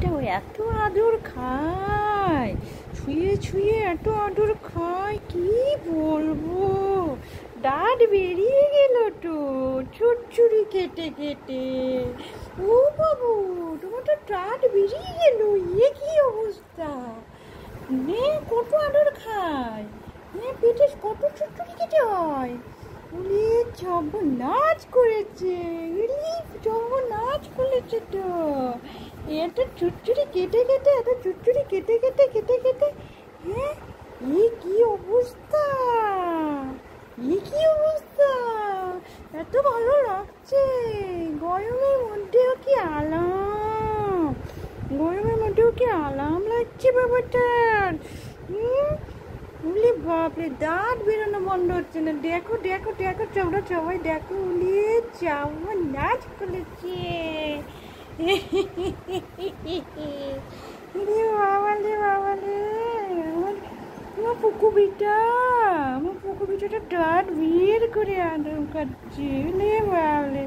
বাবাটাও এত আদর খায়, ছুঁয়ে ছুঁয়ে এত আদর খায়, কি বলবো। দাঁত বেরিয়ে গেল তো ছুরছুরি কেটে কেটে। ও বাবু, তোমার তো দাঁত বেরিয়ে গেল, কি অবস্থা। নে কত আদর খায়, নে পেটে কত ছুরছুরি কেটে হয়। উনি নাচ করেছে, নাচ করেছে তো। এত চুটচুরি কেটে কেটে, এত চুটচুরি কেটে কেটে কেটে কেটে, হ্যাঁ কি অবস্থা, কি অবস্থা। এত ভালো লাগছে, গরমের মধ্যেও কি আরাম, গরমের মধ্যেও কি আরাম লাগছে বাবাটার। উলি বাপরে, দাঁত বেরোনো বন্ধ হচ্ছে না। দেখো দেখো দেখো, তোমরা সবাই দেখো, উলিয়ে চাওয়া নাচ করেছে। বাবালে বাবালে, আমার পুকুবিটা, আমার পুকুবিটাটা দাঁত বের করে আদর খাচ্ছে। বাবলে,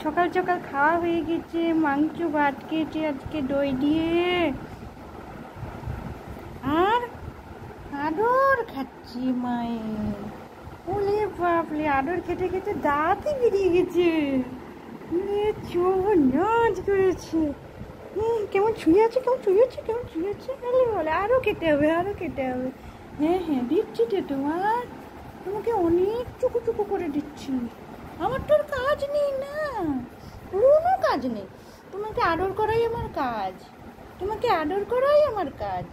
সকাল সকাল খাওয়া হয়ে গেছে, মাংস ভাত খেয়েছে আজকে দই দিয়ে, আর আদর খাচ্ছি মায়ের। ওলে বাপলে, আদর খেতে খেতে দাঁতই বেরিয়ে গেছে। নাচ করেছে। কেমন ছুঁয়ে আছে, কেমন ছুঁয়ে আছে, কেমন ছুঁয়ে আছে। বলে আরো খেতে হবে, আরো খেতে হবে। হ্যাঁ হ্যাঁ, দিচ্ছি তো তোমাকে অনেক চুকু চুকু করে দিচ্ছি। আমার তোর কাজ নেই না, কোনো কাজ নেই। তোমাকে আদর করাই আমার কাজ, তোমাকে আদর করাই আমার কাজ।